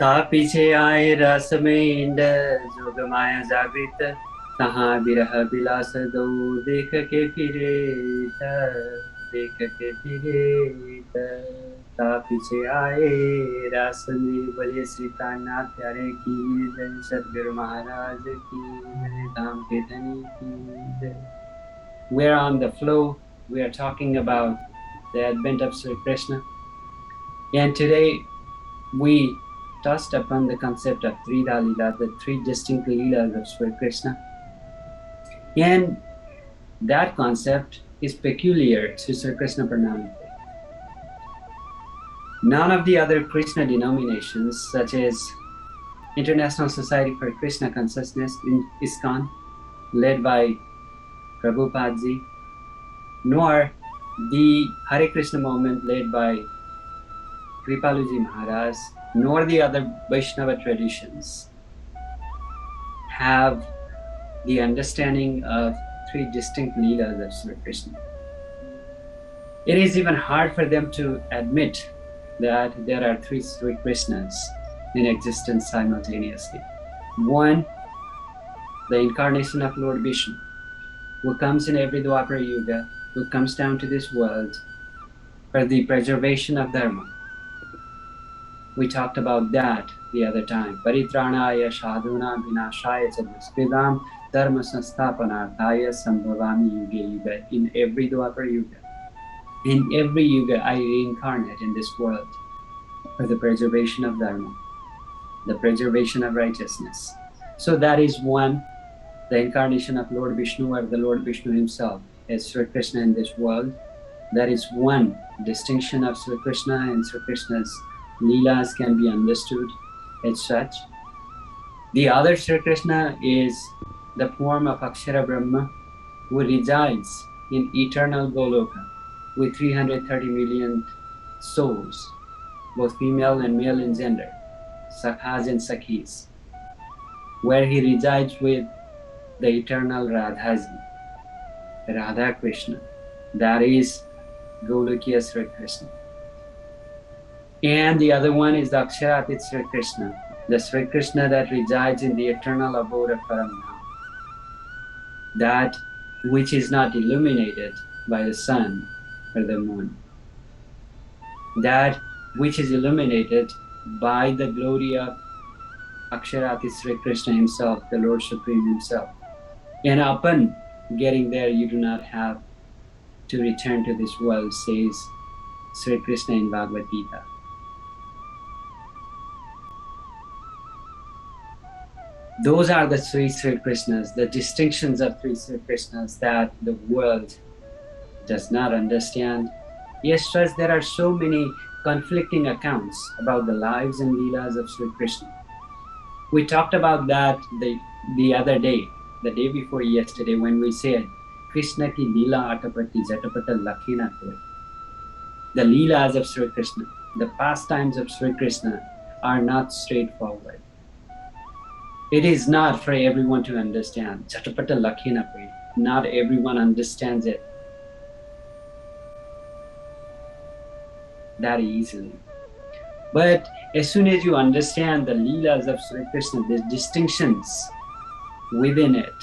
ता पीछे आए रस में इंद जोग माया जागृत तहाँ विरह विलास दो देख के फिरे देख के फिरे ता पीछे आए रस में बोले श्री प्राणनाथ प्यारे की जय सदगुरु महाराज की जय धाम के धनी की जय. We're on the flow. We are talking about the advent of Sri Krishna, and today we touched upon the concept of Trida Leela, the three distinct Leelas of Sri Krishna. And that concept is peculiar to Sri Krishna Pranami. None of the other Krishna denominations, such as International Society for Krishna Consciousness in ISKCON, led by Prabhupada, nor the Hare Krishna movement led by Kripaluji Maharaj, nor the other Vaishnava traditions have the understanding of three distinct Leelas of Sri Krishna. It is even hard for them to admit that there are three Sri Krishnas in existence simultaneously. One, the incarnation of Lord Vishnu, who comes in every Dwapara Yuga, who comes down to this world for the preservation of Dharma. We talked about that the other time. Paritranaya sadhuna vinashaya chadviskridam dharma sansthapanarthaya sambhavami yuga yuga. In every Dwapara Yuga, in every Yuga, I reincarnate in this world for the preservation of Dharma, the preservation of righteousness. So that is one, the incarnation of Lord Vishnu, or the Lord Vishnu himself as Sri Krishna in this world. That is one distinction of Sri Krishna, and Sri Krishna's Leelas can be understood as such. The other Sri Krishna is the form of Akshara Brahma, who resides in eternal Goloka with 330 million souls, both female and male in gender, Sakhas and Sakhis, where he resides with the eternal Radhaji, Radha Krishna. That is Golokiya Sri Krishna. And the other one is the Aksharatit Sri Krishna, the Sri Krishna that resides in the eternal abode of Paramdham, that which is not illuminated by the sun or the moon, that which is illuminated by the glory of Aksharatit Sri Krishna himself, the Lord Supreme himself. And upon getting there, you do not have to return to this world, says Sri Krishna in Bhagavad Gita. Those are the three Sri Krishnas, the distinctions of three Sri Krishnas that the world does not understand. Yes, trust, there are so many conflicting accounts about the lives and Leelas of Sri Krishna. We talked about that the other day, the day before yesterday, when we said, Krishna ki Leela atapati jatapata lakhina koi. The Leelas of Sri Krishna, the pastimes of Sri Krishna are not straightforward. It is not for everyone to understand. Jatapata lakhina koi. Not everyone understands it that easily. But as soon as you understand the Leelas of Sri Krishna, the distinctions within it,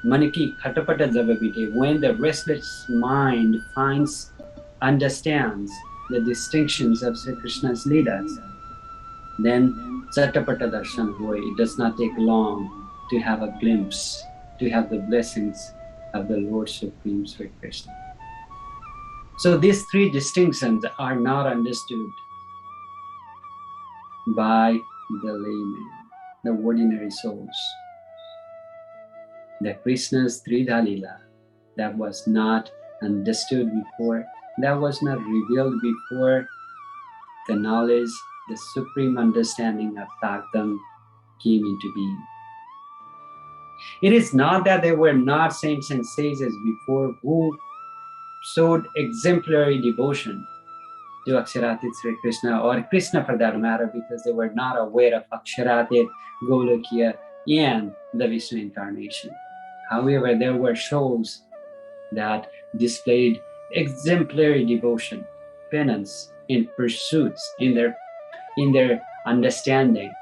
Maniki Khatapata Javabite, when the restless mind understands the distinctions of Sri Krishna's Leelas, then Satapata Darshan Hoy. It does not take long to have a glimpse, to have the blessings of the Lord Supreme Sri Krishna. So these three distinctions are not understood by the layman, the ordinary souls. The Krishna's Trida Leela, that was not understood before, that was not revealed before the knowledge, the supreme understanding of Takdam came into being. It is not that there were not saints and sages before who showed exemplary devotion to Aksharatit Sri Krishna, or Krishna for that matter, because they were not aware of Aksharatit, Golokiya, and the Vishnu incarnation. However, there were souls that displayed exemplary devotion, penance, in pursuits, in their understanding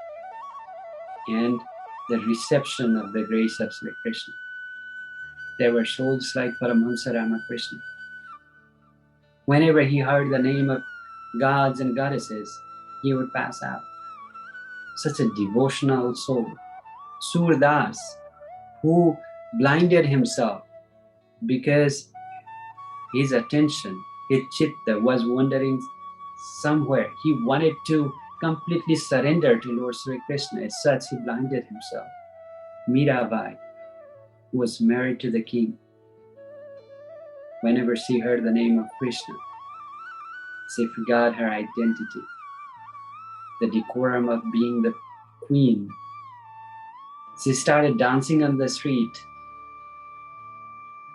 and the reception of the grace of Sri Krishna. There were souls like Paramahamsa Ramakrishna. Whenever he heard the name of gods and goddesses, he would pass out. Such a devotional soul. Surdas, who blinded himself because his attention, his chitta was wandering somewhere. He wanted to completely surrender to Lord Sri Krishna. As such, he blinded himself. Mirabai, who was married to the king, whenever she heard the name of Krishna, she forgot her identity, the decorum of being the queen. She started dancing on the street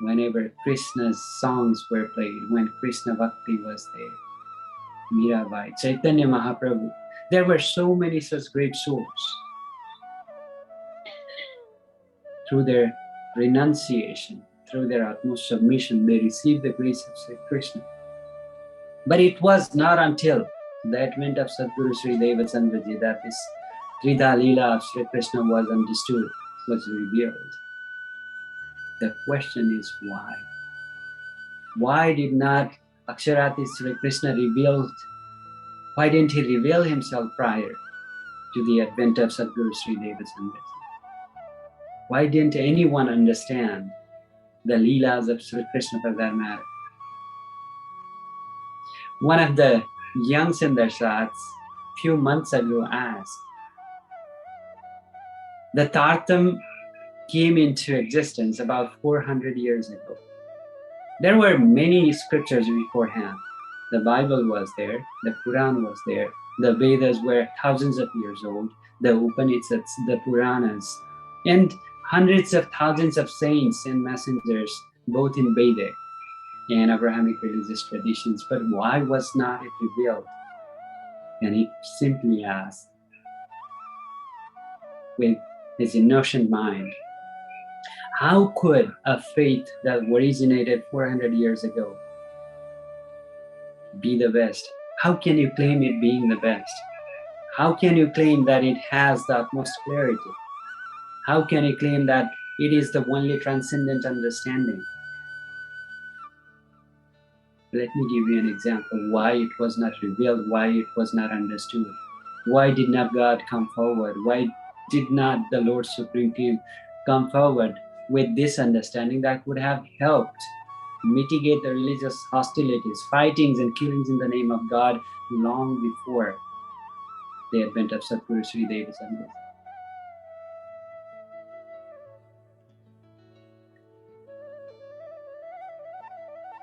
whenever Krishna's songs were played, when Krishna Bhakti was there. Mirabai, Chaitanya Mahaprabhu. There were so many such great souls. Through their renunciation, through their utmost submission, they received the grace of Sri Krishna. But it was not until the advent of Satguru Sri Devchandraji that this Tridha Leela of Sri Krishna was understood, was revealed. The question is why? Why did not Aksharati Sri Krishna reveal? Why didn't he reveal himself prior to the advent of Satguru Sri Devchandraji? Why didn't anyone understand the Leelas of Sri Krishna for that matter? One of the young Sandarsats few months ago asked, the Tartam came into existence about 400 years ago. There were many scriptures beforehand. The Bible was there, the Quran was there, the Vedas were thousands of years old, the Upanishads, the Puranas, and hundreds of thousands of saints and messengers, both in Vedic and Abrahamic religious traditions. But why was not it revealed? And he simply asked, with his innocent mind, how could a faith that originated 400 years ago be the best? How can you claim it being the best? How can you claim that it has the utmost clarity? How can you claim that it is the only transcendent understanding? Let me give you an example why it was not revealed, why it was not understood. Why did not God come forward? Why did not the Lord Supreme King come forward with this understanding that would have helped mitigate the religious hostilities, fightings and killings in the name of God long before the advent of Satguru Sri Devchandraji?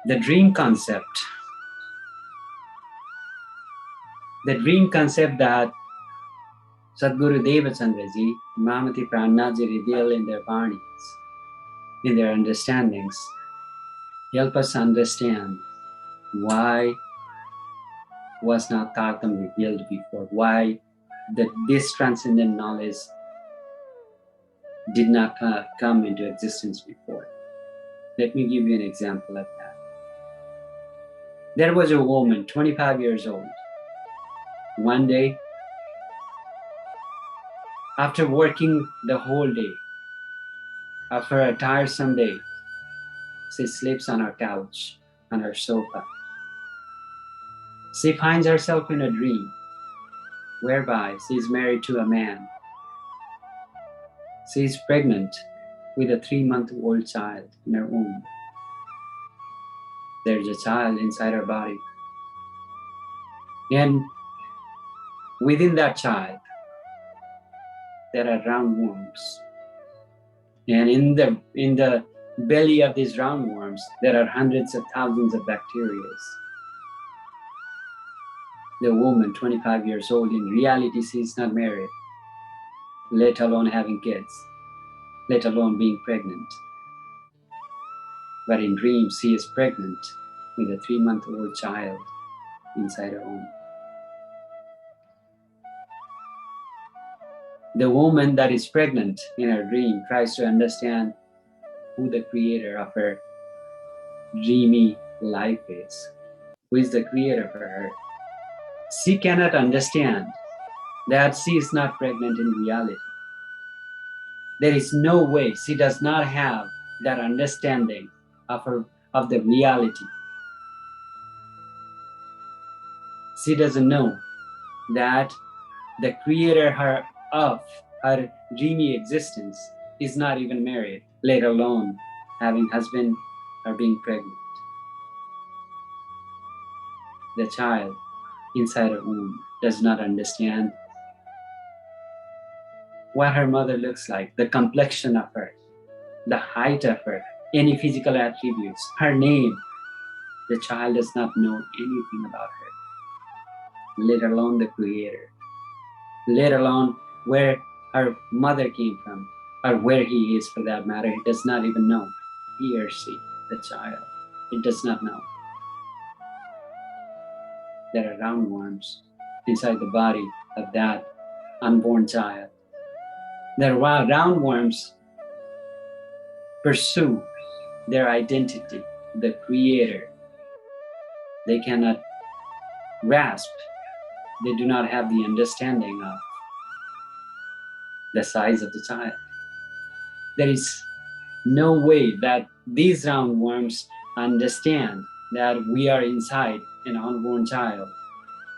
The dream concept that Satguru Devchandraji, Mahamati Prananath reveal in their Varnis, in their understandings, help us understand why was not Tartam revealed before, why this transcendent knowledge did not come into existence before. Let me give you an example of that. There was a woman, 25 years old. One day, after working the whole day, after a tiresome day, she sleeps on her couch, on her sofa. She finds herself in a dream whereby she is married to a man. She is pregnant with a 3-month-old child in her womb. There's a child inside her body. And within that child, there are roundworms. And in the belly of these roundworms, there are hundreds of thousands of bacteria. The woman, 25 years old, in reality, she is not married, let alone having kids, let alone being pregnant. But in dreams, she is pregnant with a 3-month-old child inside her womb. The woman that is pregnant in her dream tries to understand who the creator of her dreamy life is, who is the creator for her. She cannot understand that she is not pregnant in reality. There is no way she does not have that understanding of the reality. She doesn't know that the creator of her dreamy existence is not even married, let alone having husband or being pregnant. The child inside her womb does not understand what her mother looks like, the complexion of her, the height of her, any physical attributes, her name. The child does not know anything about her, let alone the creator, let alone where her mother came from, or where he is for that matter. He does not even know. He or she, the child, it does not know. There are roundworms inside the body of that unborn child. The roundworms pursue their identity, the creator. They cannot grasp, they do not have the understanding of the size of the child. There is no way that these roundworms understand that we are inside an unborn child.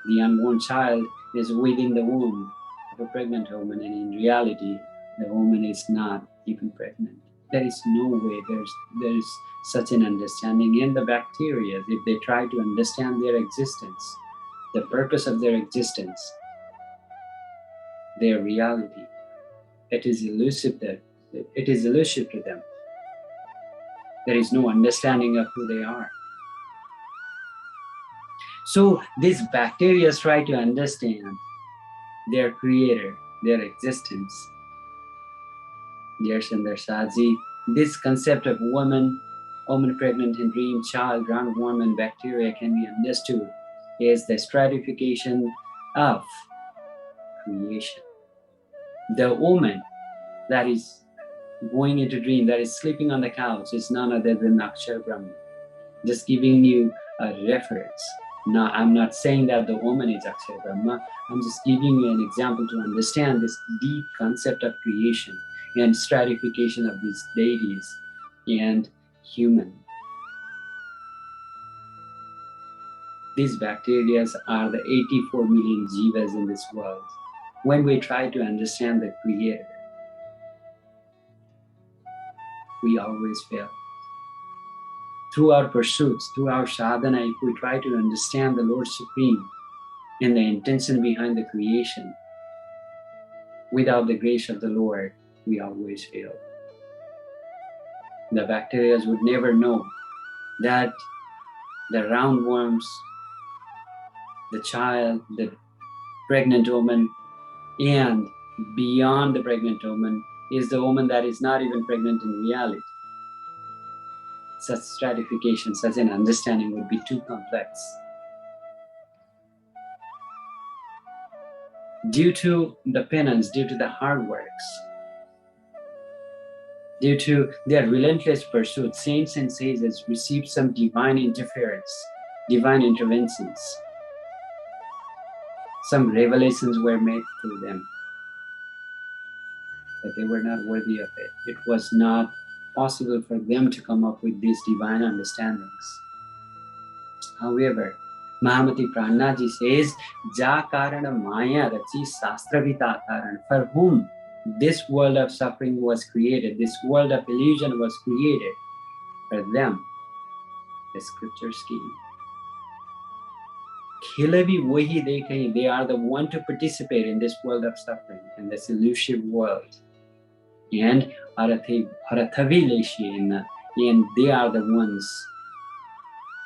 The unborn child is within the womb of a pregnant woman, and in reality, the woman is not even pregnant. There is no way there is such an understanding. In the bacteria, if they try to understand their existence, the purpose of their existence, their reality, it is elusive to them. There is no understanding of who they are. So these bacteria try to understand their creator, their existence. Devchandraji, this concept of woman pregnant in dream, child, roundworm, and bacteria can be understood as the stratification of creation. The woman that is going into dream, that is sleeping on the couch, is none other than Akshar Brahma. Just giving you a reference. Now, I'm not saying that the woman is Akshar Brahma. I'm just giving you an example to understand this deep concept of creation and stratification of these deities and human. These bacteria are the 84 million jivas in this world. When we try to understand the creator, we always fail. Through our pursuits, through our sadhana, if we try to understand the Lord Supreme and the intention behind the creation, without the grace of the Lord, we always fail. The bacteria would never know that the roundworms, the child, the pregnant woman, and beyond the pregnant woman is the woman that is not even pregnant in reality. Such stratification, such an understanding would be too complex. Due to the penance, due to the hard works, due to their relentless pursuit, saints and sages received some divine interference, divine interventions. Some revelations were made through them, but they were not worthy of it. It was not possible for them to come up with these divine understandings. However, Mahamati Prananath says, Ja karana maya rachi sastravita karan, for whom this world of suffering was created, this world of illusion was created, for them, the scriptures came. Khilavi wahi dekhe, they are the one to participate in this world of suffering, in this elusive world. And Harathavi Leshiena, and they are the ones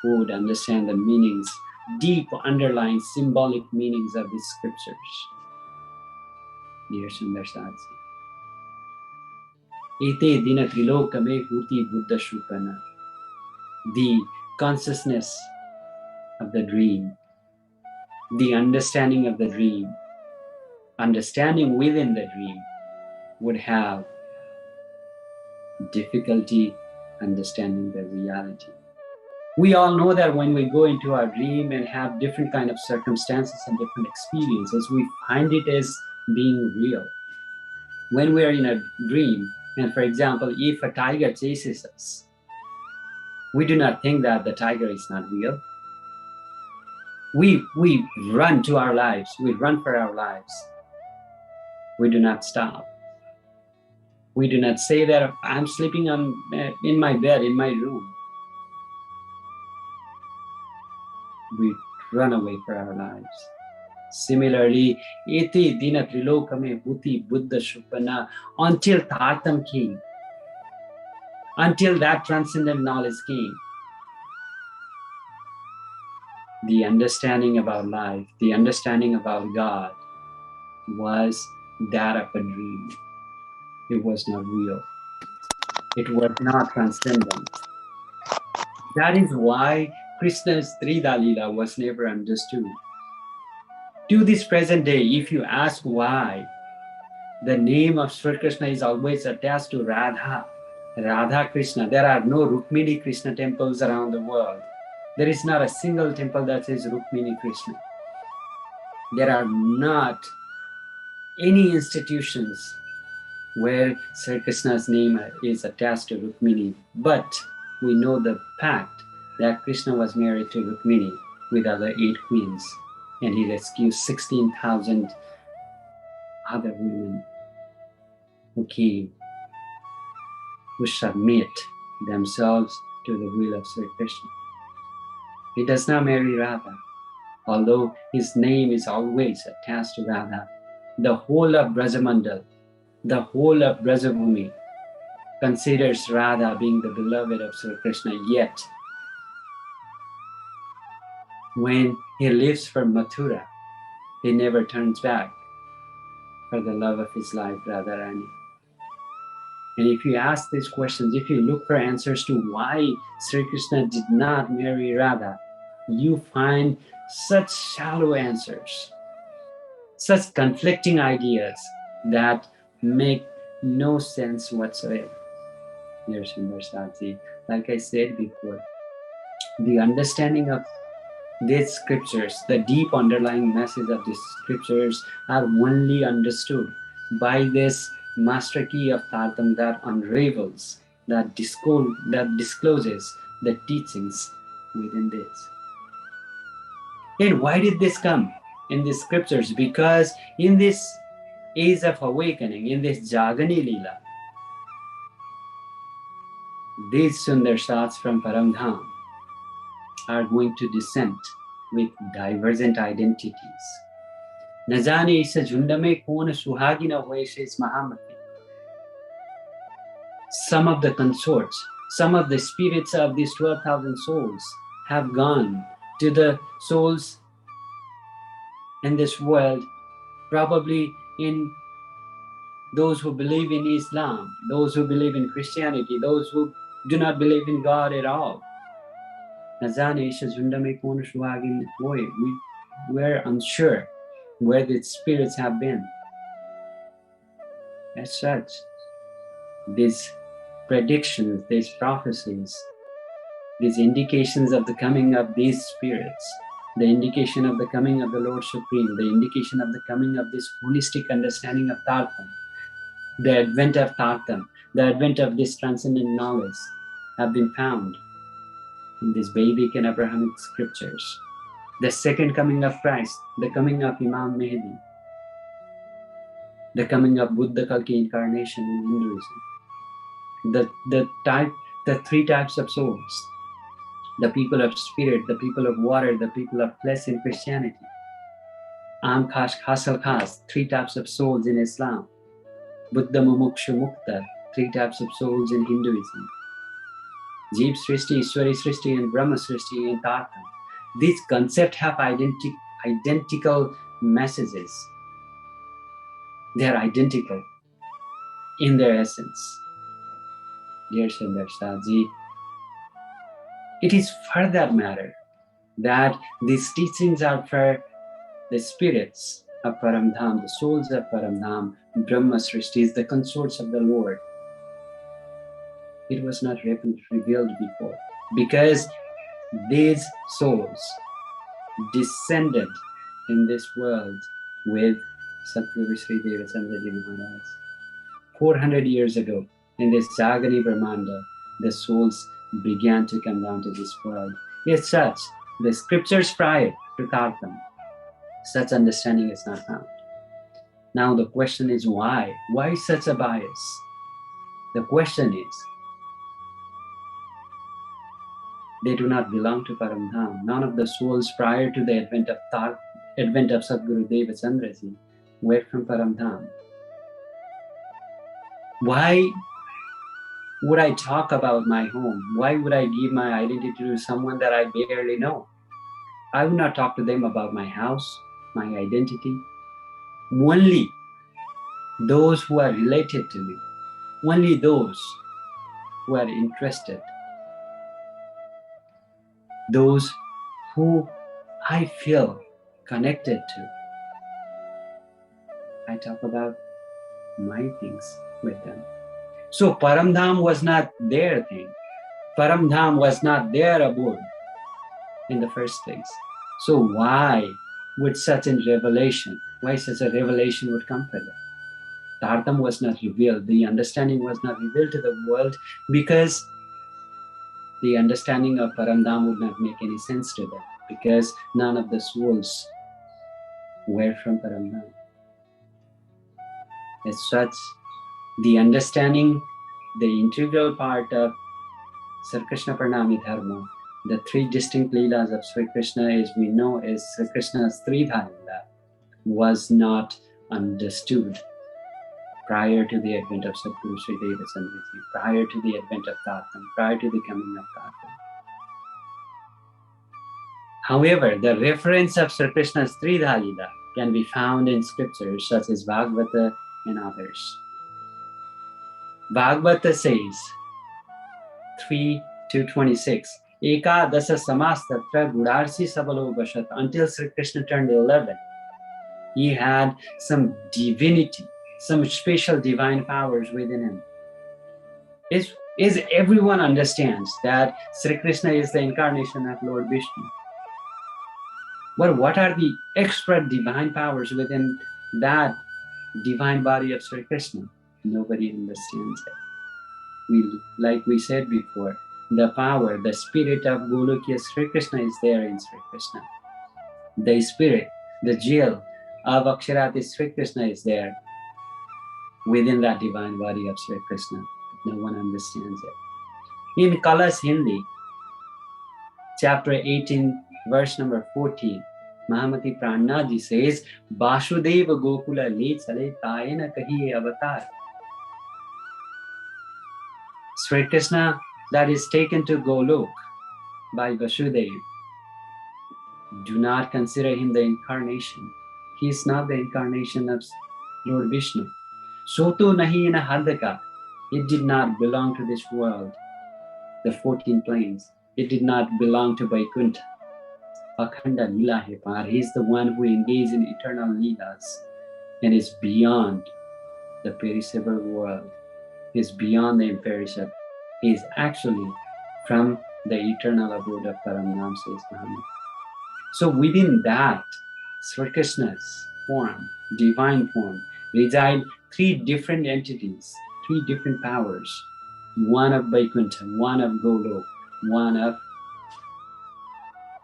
who would understand the meanings, deep underlying symbolic meanings of these scriptures. Devchandraji. Ete dina trilokame huti buddha shupana. The consciousness of the dream, the understanding of the dream, understanding within the dream would have difficulty understanding the reality. We all know that when we go into our dream and have different kind of circumstances and different experiences, we find it as being real. When we are in a dream, and for example, if a tiger chases us, we do not think that the tiger is not real. We run to our lives. We run for our lives. We do not stop. We do not say that I'm sleeping in my bed, in my room. We run away for our lives. Similarly, iti dina trilokame bhuti buddha shupana, until Tartam came, until that transcendent knowledge came, the understanding about life, the understanding about God was that of a dream. It was not real. It was not transcendent. That is why Krishna's Trida Lila was never understood. To this present day, if you ask why the name of Sri Krishna is always attached to Radha, Radha Krishna, there are no Rukmini Krishna temples around the world. There is not a single temple that says Rukmini Krishna. There are not any institutions where Sri Krishna's name is attached to Rukmini. But we know the fact that Krishna was married to Rukmini with other 8 queens, and he rescued 16,000 other women who came, who submit themselves to the will of Sri Krishna. He does not marry Radha, although his name is always attached to Radha. The whole of Brajamandal, the whole of Brajabhumi considers Radha being the beloved of Sri Krishna, yet when he leaves for Mathura, he never turns back for the love of his life, Radharani. And if you ask these questions, if you look for answers to why Sri Krishna did not marry Radha, you find such shallow answers, such conflicting ideas that make no sense whatsoever. Dear Sundar, like I said before, the understanding of these scriptures, the deep underlying message of these scriptures are only understood by this master key of Tartam that unravels, that discloses the teachings within this. And why did this come in these scriptures? Because in this age of awakening, in this Jagani Leela, these Sundar Shats from Paramdham are going to descend with divergent identities. न जाने इस झुंड में कौन सुहागी न हुए says Mahamati. Some of the consorts, some of the spirits of these 12,000 souls have gone to the souls in this world, probably in those who believe in Islam, those who believe in Christianity, those who do not believe in God at all. We're unsure where the spirits have been. As such, these predictions, these prophecies, these indications of the coming of these spirits, the indication of the coming of the Lord Supreme, the indication of the coming of this holistic understanding of Tartam, the advent of Tartam, the advent of this transcendent knowledge have been found in these Vedic and Abrahamic scriptures. The second coming of Christ, the coming of Imam Mehdi, the coming of Buddha Kalki incarnation in Hinduism, the 3 types of souls, the people of spirit, the people of water, the people of flesh in Christianity, Am Khash Khasal Khas, 3 types of souls in Islam, Buddha Mumukshu Mukta, 3 types of souls in Hinduism, Jeev Srishti, Ishwari Srishti, and Brahma Srishti in Tartam. These concepts have identical messages. They are identical in their essence. Dear Sundar Shahji, it is for that matter that these teachings are for the spirits of Paramdham, the souls of Paramdham, Brahma Srishtis, the consorts of the Lord. It was not revealed before, because these souls descended in this world with Satguru Sri Devchandraji Maharaj. 400 years ago, in this Jagani Brahmanda, the souls began to come down to this world. As such, the scriptures prior to Tartam, such understanding is not found. Now the question is why? Why such a bias? The question is, they do not belong to Paramdham. None of the souls prior to the advent of Satguru Devchandraji were from Paramdham. Why would I talk about my home? Why would I give my identity to someone that I barely know? I would not talk to them about my house, my identity. Only those who are related to me, only those who are interested, those who I feel connected to, I talk about my things with them. So Paramdham was not their thing. Paramdham was not their abode in the first place. So why would such a revelation would come for them? Dharma was not revealed, the understanding was not revealed to the world because the understanding of Paramdham would not make any sense to them because none of the souls were from Paramdham. As such, the understanding, the integral part of Sri Krishna Pranami Dharma, the three distinct Leelas of Sri Krishna, as we know, is Sri Krishna's Tridha Leela, was not understood prior to the advent of Satguru Sri Devchandraji, prior to the advent of Tartam, prior to the coming of Tartam. However, the reference of Sri Krishna's Tridha Leela can be found in scriptures such as Bhagavata and others. Bhagavata says, 3:226, Eka dasa samastatra gudarsi sabalo vashat. Until Sri Krishna turned 11, he had some divinity, some special divine powers within him. Is everyone understands that Sri Krishna is the incarnation of Lord Vishnu. But what are the extra divine powers within that divine body of Sri Krishna? Nobody understands it. Like we said before, the power, the spirit of Golokya Sri Krishna is there in Sri Krishna. The spirit, the jewel of Aksharati Sri Krishna is there within that divine body of Sri Krishna. No one understands it. In Kalas Hindi, chapter 18, verse number 14, Mahamati Prananath says, Vasudeva Gokula le chale tayena kahiye avatar. Sri Krishna that is taken to Golok by Vasudeva, do not consider him the incarnation. He is not the incarnation of Lord Vishnu. Soto nahi na hardaka. It did not belong to this world, the 14 planes. It did not belong to Vaikuntha. Akhanda Leela hai par. He is the one who engages in eternal Leelas and is beyond the perishable world. He is beyond the imperishable. He is actually from the eternal abode of Paramdham, says Mahamati. So within that, Sri Krishna's form, divine form, reside three different entities, three different powers. One of Vaikuntha, one of Golok, one of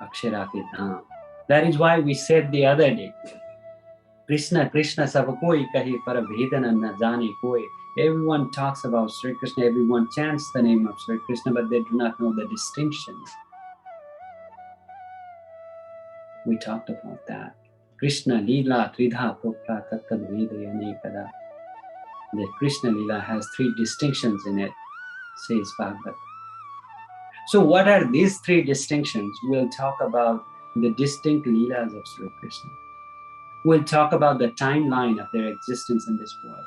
Aksharati Dham. That is why we said the other day, Krishna, Krishna sab koi kahe par bhedan na jane koi. Everyone talks about Sri Krishna, everyone chants the name of Sri Krishna, but they do not know the distinctions. We talked about that. Krishna Leela Tridha Prokta Tattad Vedayane Kada. The Krishna Leela has three distinctions in it, says Bhagavad. So what are these three distinctions? We'll talk about the distinct Leelas of Sri Krishna. We'll talk about the timeline of their existence in this world.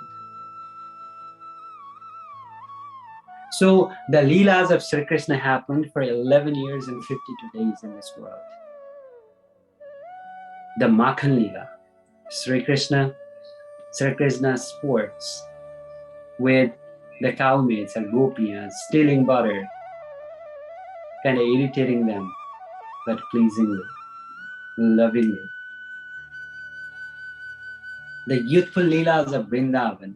So the Leelas of Sri Krishna happened for 11 years and 52 days in this world. The Makhan Leela, Sri Krishna sports with the cowmaids and gopiyas, stealing butter, kind of irritating them but pleasingly, lovingly. The youthful Leelas of Vrindavan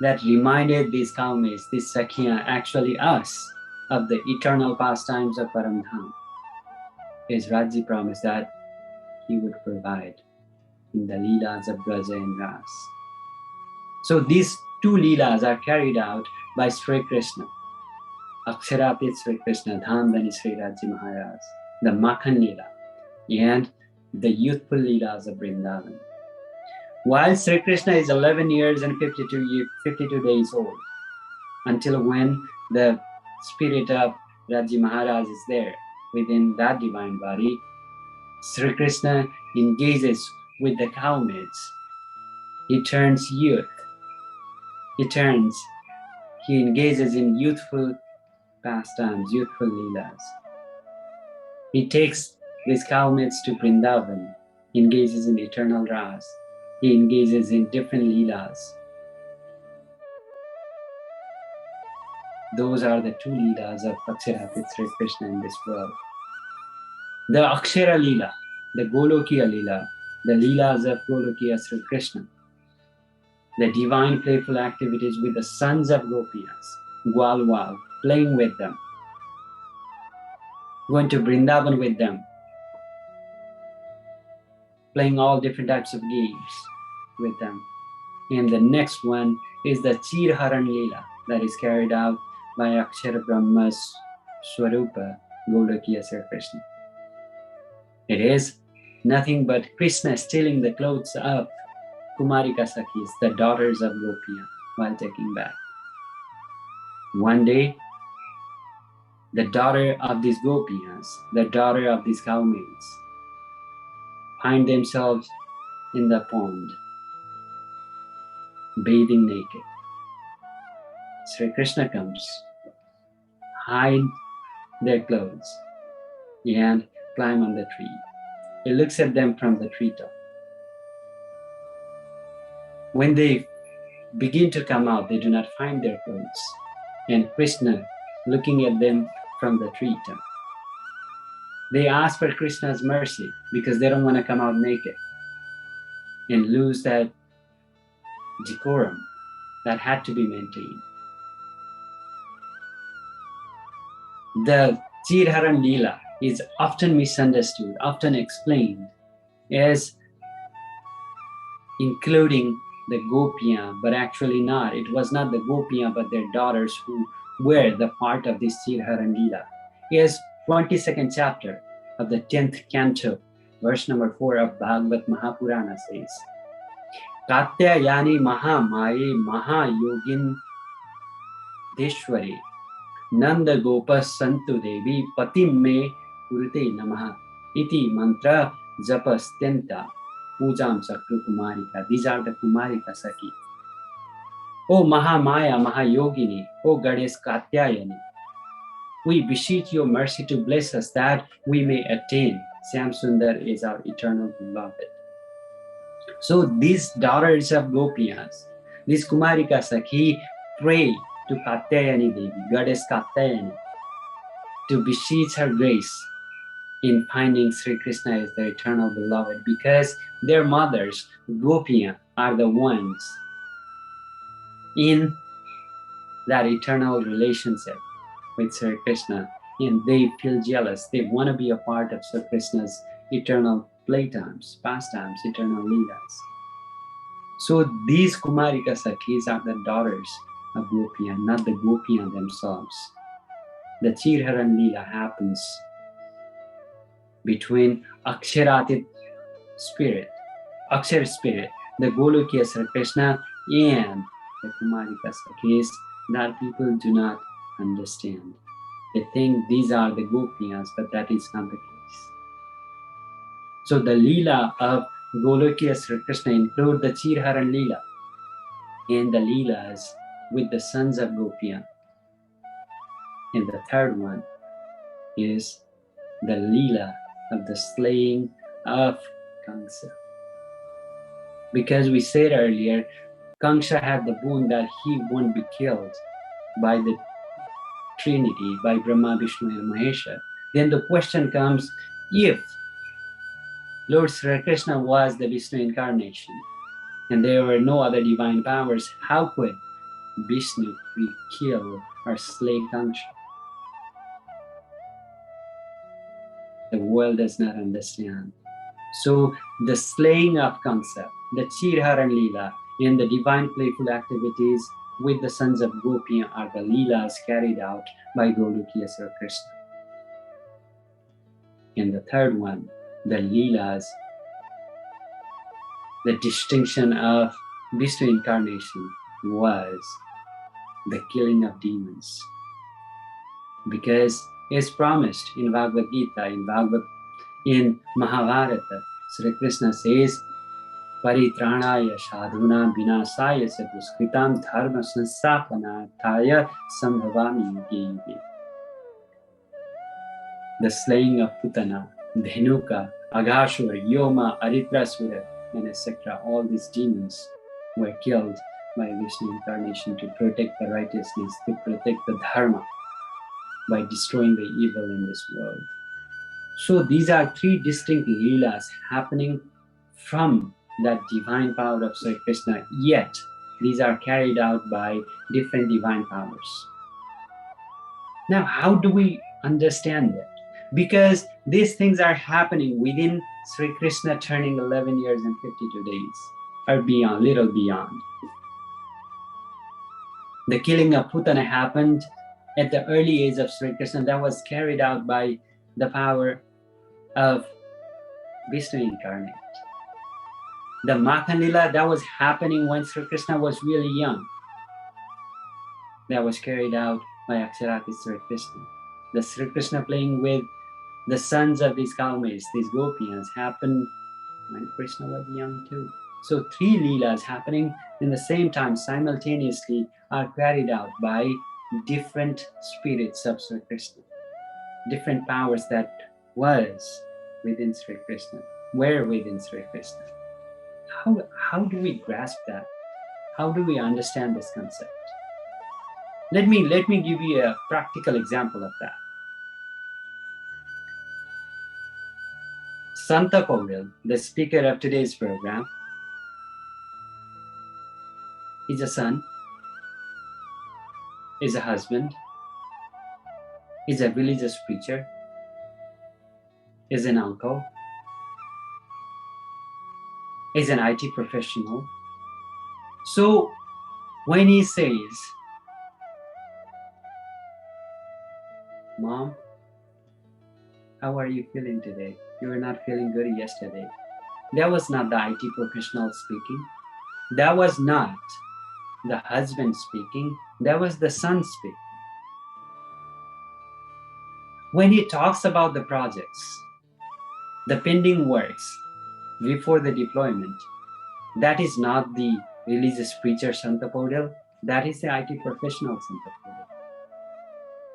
that reminded these Kaumis, these Sakhiya, actually us, of the eternal pastimes of Paramdham, is Raji promised that he would provide in the Leelas of Braja and Ras. So these two Leelas are carried out by Sri Krishna. Aksharatit Sri Krishna, Dhamdani Sri Raji Maharaj, the Makhan Leela, and the youthful Leelas of Vrindavan. While Sri Krishna is 11 years and 52 days old, until when the spirit of Raji Maharaj is there within that divine body, Sri Krishna engages with the Kaumids. He turns youth. He engages in youthful pastimes, youthful Leelas. He takes these Kaumids to Vrindavan, engages in eternal Ras. He engages in different Leelas. Those are the two Leelas of Aksharatit Sri Krishna in this world. The Akshara Leela, the Golokiya Leela, the Leelas of Golokiya Sri Krishna, the divine playful activities with the sons of Gopiyas, Gwalwal, playing with them, going to Vrindavan with them, playing all different types of games with them. And the next one is the Chirharan Leela that is carried out by Akshara Brahma's Swarupa, Golokiya Sri Krishna. It is nothing but Krishna stealing the clothes of Kumarika Sakhis, the daughters of Gopiya, while taking bath. One day, the daughter of these Gopiyas, the daughter of these Kaumids, find themselves in the pond, bathing naked. Sri Krishna comes, hide their clothes, and climb on the tree. He looks at them from the treetop. When they begin to come out, they do not find their clothes. And Krishna, looking at them from the treetop, they ask for Krishna's mercy because they don't want to come out naked and lose that decorum that had to be maintained. The Chirharan Leela is often misunderstood, often explained as including the Gopiya, but actually not. It was not the Gopiya, but their daughters who were the part of this Chirharan Leela. Here's 22nd chapter of the 10th canto, verse number 4 of Bhagavad Mahapurana says, Katyayani Mahamaye Mahayogin Deshwari Nanda Gopas Santu Devi Patim Me Kurute Namaha Iti Mantra Japastenta Pujam Sakru Kumarika. These are the Kumarika Saki. O Mahamaya Mahayogini, O Goddess Katyayani, we beseech your mercy to bless us that we may attain. Syam Sundar is our eternal beloved. So these daughters of Gopiyas, these Kumarika Sakhi, pray to Katyayani Devi, Goddess Katyayani, to beseech her grace in finding Sri Krishna as their eternal beloved, because their mothers, Gopiya, are the ones in that eternal relationship with Sri Krishna, and they feel jealous. They want to be a part of Sri Krishna's eternal playtimes, pastimes, eternal leelas. So these Kumarika Sakhis are the daughters of Gopiya, not the Gopiya themselves. The Chirharan Leela happens between Aksharatit spirit, Akshar spirit, the Golokiya Sri Krishna, and the Kumarika Sakhis that people do not understand. They think these are the Gopiyas, but that is not the case. So the Leela of Golokiya Sri Krishna include the Chirharan Leela and the Leelas with the sons of Gopiya. And the third one is the Leela of the slaying of Kamsa. Because we said earlier, Kamsa had the boon that he won't be killed by the Trinity, by Brahma, Vishnu and Mahesha. Then the question comes, if Lord Sri Krishna was the Vishnu incarnation and there were no other divine powers, how could Vishnu kill or slay Kamsa? The world does not understand. So the slaying of Kamsa, the Chirharan Leela, in the divine playful activities with the sons of Gopi are the Leelas carried out by Golokiya Sri Krishna. And the third one, the Leelas, the distinction of Vishnu incarnation was the killing of demons. Because as promised in Bhagavad Gita, in Mahabharata, Sri Krishna says, Paritranaya sadhuna vinasaya sa duskritam dharma sansthapanarthaya sambhavami yuge yuge. The slaying of Putana, Dhenuka, Agashur, Yoma, Aritrasura, and etc. All these demons were killed by Vishnu incarnation to protect the righteousness, to protect the Dharma by destroying the evil in this world. So these are three distinct Leelas happening from that divine power of Sri Krishna, yet these are carried out by different divine powers. Now, how do we understand that? Because these things are happening within Sri Krishna turning 11 years and 52 days, or beyond, little beyond. The killing of Putana happened at the early age of Sri Krishna. That was carried out by the power of Vishnu incarnate. The Makhan Lila, that was happening when Sri Krishna was really young. That was carried out by Aksharati Sri Krishna. The Sri Krishna playing with the sons of these Kalmes, these Gopians, happened when Krishna was young too. So three Leelas happening in the same time simultaneously are carried out by different spirits of Sri Krishna. Different powers that was within Sri Krishna, were within Sri Krishna. How do we grasp that? How do we understand this concept? Let me give you a practical example of that. Santa Pavel, the speaker of today's program, is a son, is a husband, is a religious preacher, is an uncle, is an IT professional. So when he says, Mom, how are you feeling today? You were not feeling good yesterday. That was not the IT professional speaking. That was not the husband speaking. That was the son speaking. When he talks about the projects, the pending works before the deployment, that is not the religious preacher Santa Paudel, that is the IT professional Santa Paudel.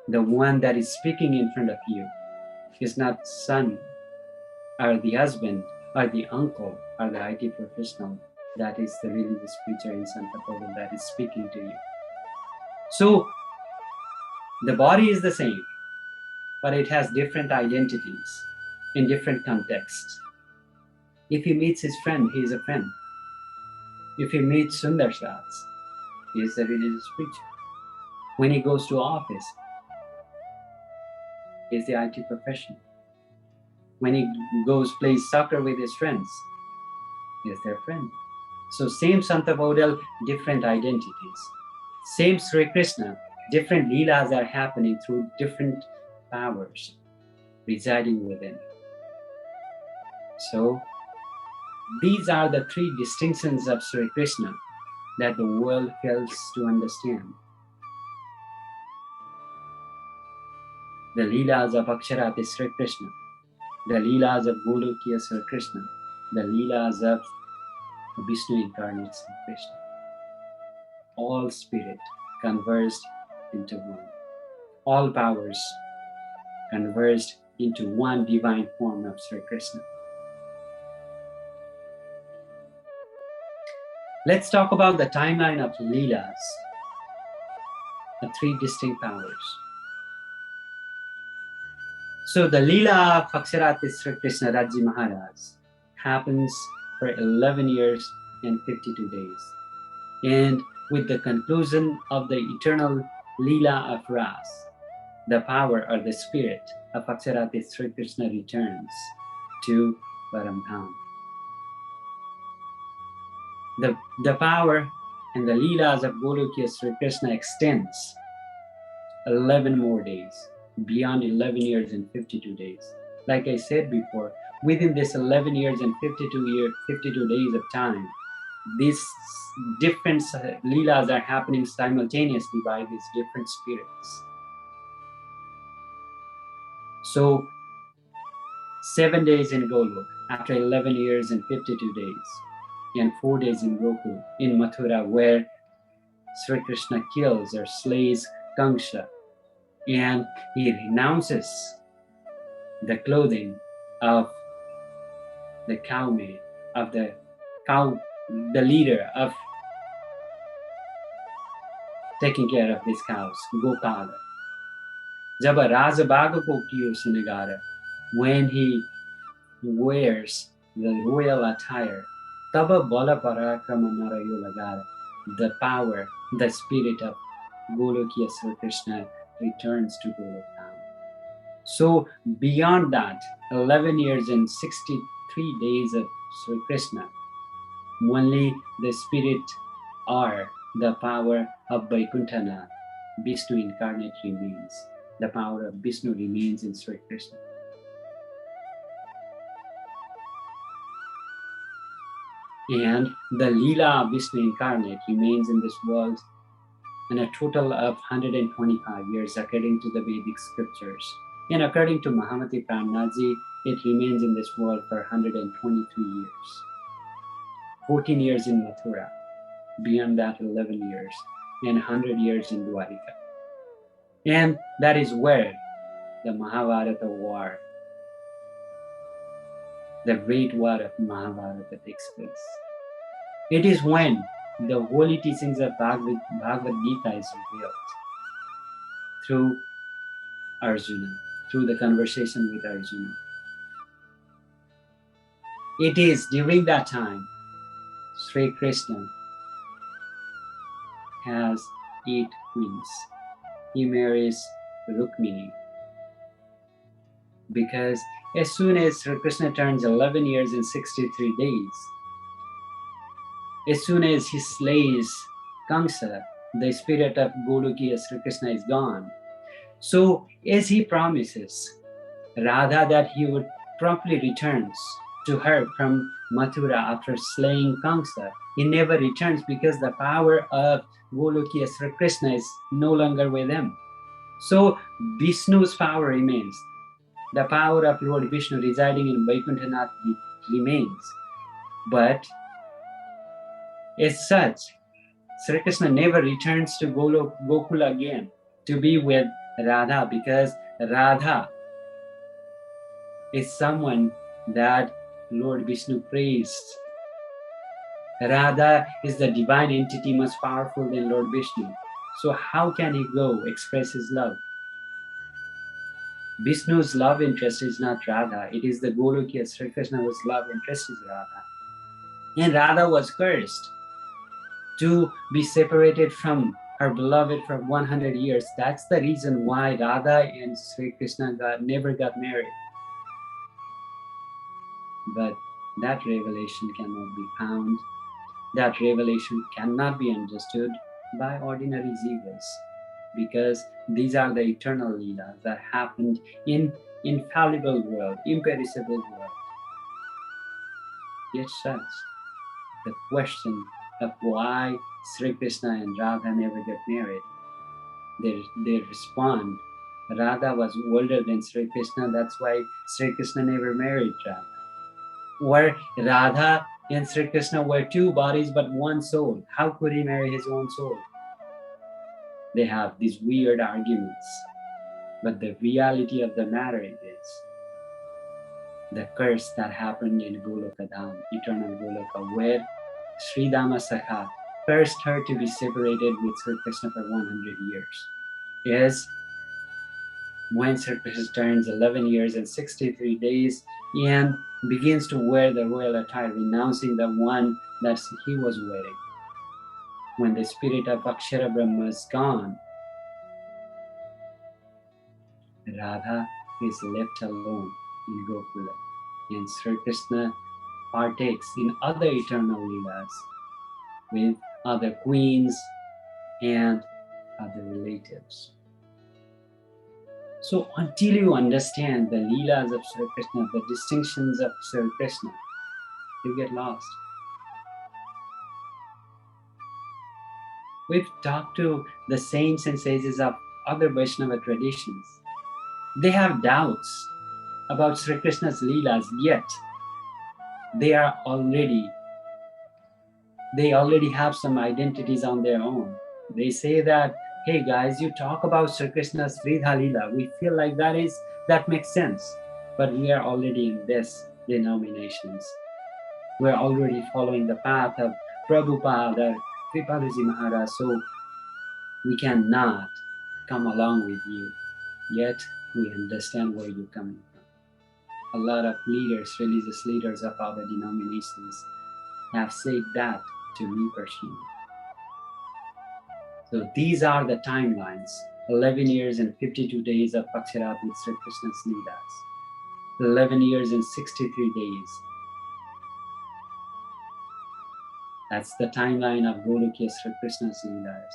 The one that is speaking in front of you is not son or the husband or the uncle or the IT professional. That is the religious preacher in Santa Paudel that is speaking to you. So the body is the same, but it has different identities in different contexts. If he meets his friend, he is a friend. If he meets Sundar Shas, he is a religious preacher. When he goes to office, he is the IT professional. When he plays soccer with his friends, he is their friend. So same Santa Paudel, different identities. Same Sri Krishna, different Leelas are happening through different powers residing within. So these are the three distinctions of Sri Krishna that the world fails to understand. The Leelas of Aksharati Sri Krishna, the Leelas of Golokiya Sri Krishna, the Leelas of Vishnu incarnate Sri Krishna. All spirit converged into one. All powers converged into one divine form of Sri Krishna. Let's talk about the timeline of Leelas, the three distinct powers. So the Leela of Aksharathi Sri Krishna Raji Maharaj happens for 11 years and 52 days. And with the conclusion of the eternal Leela of Ras, the power or the spirit of Aksharathi Sri Krishna returns to Paramdham. The power and the Leelas of Golokiya Sri Krishna extends 11 more days, beyond 11 years and 52 days. Like I said before, within this 11 years and 52 days of time, these different Leelas are happening simultaneously by these different spirits. So 7 days in Golok after 11 years and 52 days, and 4 days in Gokul, in Mathura, where Sri Krishna kills or slays Kamsa, and he renounces the clothing of the cowmaid, of the leader of taking care of these cows, Gopala. Jaba Rajabhaga ko kiyo sinagara, when he wears the royal attire, Taba Bala Parakrama Narayo Lagara, the power, the spirit of Golokiya Sri Krishna returns to Golokdham. So beyond that, 11 years and 63 days of Sri Krishna, only the spirit or the power of Vaikuntanath, Vishnu incarnate remains. The power of Vishnu remains in Sri Krishna. And the Leela of Vishnu incarnate remains in this world in a total of 125 years according to the Vedic scriptures. And according to Mahamati Prananath, it remains in this world for 123 years. 14 years in Mathura, beyond that 11 years, and 100 years in Dwarika. And that is where the Mahabharata war, the great war of Mahabharata takes place. It is when the holy teachings of Bhagavad Gita is revealed through Arjuna, through the conversation with Arjuna. It is during that time Sri Krishna has 8 queens. He marries Rukmini because as soon as Sri Krishna turns 11 years and 63 days, as soon as he slays Kamsa, the spirit of Golokiya Sri Krishna is gone. So as he promises Radha that he would promptly returns to her from Mathura after slaying Kamsa, he never returns because the power of Golokiya Sri Krishna is no longer with him. So Vishnu's power remains. The power of Lord Vishnu residing in Vaikuntanath remains. But as such, Sri Krishna never returns to Gokula again to be with Radha, because Radha is someone that Lord Vishnu praised. Radha is the divine entity much powerful than Lord Vishnu. So how can he go express his love? Vishnu's love interest is not Radha. It is the Golokiya Sri Krishna whose love interest is Radha. And Radha was cursed to be separated from her beloved for 100 years. That's the reason why Radha and Sri Krishna never got married. But that revelation cannot be found. That revelation cannot be understood by ordinary jivas, because these are the eternal leelas that happened in infallible world, imperishable world. Yet such, the question of why Sri Krishna and Radha never get married, they respond, Radha was older than Sri Krishna, that's why Sri Krishna never married Radha. Or Radha and Sri Krishna were 2 bodies but 1 soul. How could he marry his own soul? They have these weird arguments. But the reality of the matter is the curse that happened in Golokadam, eternal Goloka, where Sri Dama Sakha cursed her to be separated with Sri Krishna for 100 years, is when Sri Krishna turns 11 years and 63 days and begins to wear the royal attire, renouncing the one that he was wearing. When the spirit of Akshara Brahma is gone, Radha is left alone in Gokula, and Sri Krishna partakes in other eternal leelas with other queens and other relatives. So until you understand the leelas of Sri Krishna, the distinctions of Sri Krishna, you get lost. We've talked to the saints and sages of other Vaishnava traditions. They have doubts about Sri Krishna's leelas, yet they already have some identities on their own. They say that, hey guys, you talk about Sri Krishna's Sridha Leela. We feel like that makes sense. But we are already in this denominations. We're already following the path of Prabhupada, Kripaluji Maharaj, so we cannot come along with you. Yet we understand where you're coming from. A lot of leaders, religious leaders of other denominations have said that to me personally. So these are the timelines, 11 years and 52 days of Aksharat with Sri Krishna's Leelas, 11 years and 63 days. That's the timeline of Golokya Sri Krishna's Leelas,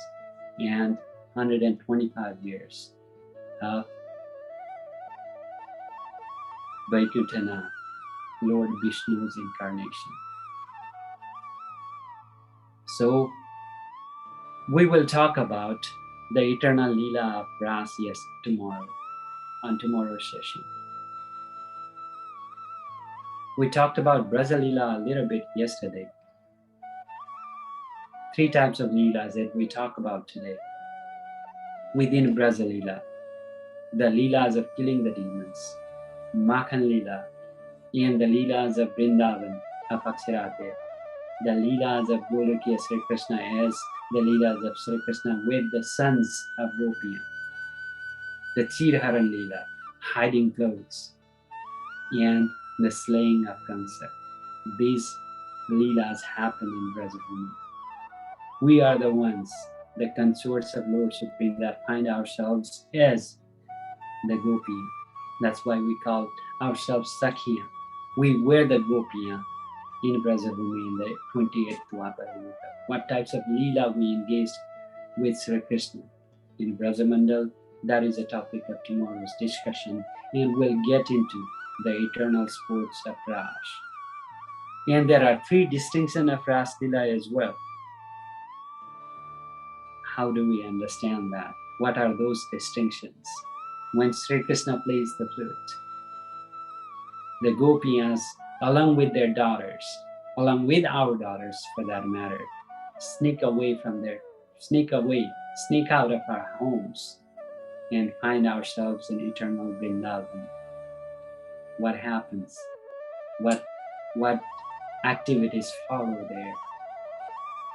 and 125 years of Vaikuntanath, Lord Vishnu's incarnation. So we will talk about the eternal Leela of Ras tomorrow, on tomorrow's session. We talked about Braja Leela a little bit yesterday. 3 types of Leelas that we talk about today. Within Braja Leela, the Leelas of killing the demons, Makhan Leela, and the Leelas of Vrindavan of Aksharate, the Leelas of Golokya Sri Krishna as the Leelas of Sri Krishna with the sons of Gopiya, the Chirharan Leela, hiding clothes, and the slaying of Kansa. These Leelas happen in Brajabhumi. We are the ones, the consorts of Lord Supreme, that find ourselves as the Gopiya. That's why we call ourselves Sakhiya. We were the Gopiya in Brajabhumi in the 28th Dwapara Yuga. What types of Leela we engaged with Sri Krishna in Brajamandal, that is a topic of tomorrow's discussion, and we'll get into the eternal sports of Ras. And there are 3 distinctions of Ras Leela as well. How do we understand that? What are those distinctions? When Sri Krishna plays the flute, the Gopiyas, along with their daughters, along with our daughters for that matter, sneak out of our homes and find ourselves in eternal Vrindavan. What happens? What activities follow there?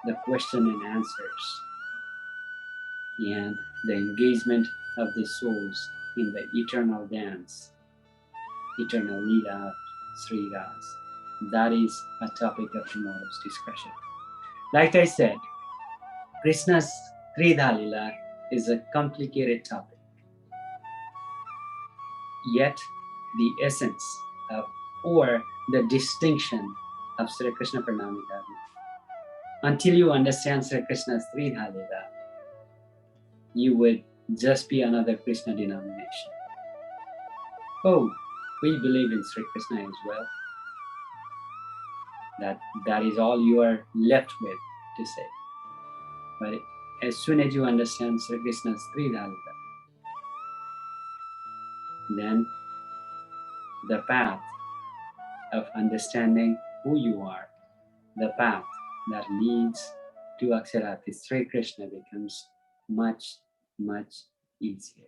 The question and answers, and the engagement of the souls in the eternal dance, eternal Leela of Sri Ras. That is a topic of tomorrow's discussion. Like I said, Krishna's Tridha Leela is a complicated topic. Yet the essence of, or the distinction of Sri Krishna Pranami Dharma, until you understand Sri Krishna's Tridha Leela, you would just be another Krishna denomination. Oh, we believe in Sri Krishna as well. That is all you are left with to say. But as soon as you understand Sri Krishna's Tridha Leela, then the path of understanding who you are, the path that leads to Aksharati Sri Krishna becomes much, much easier.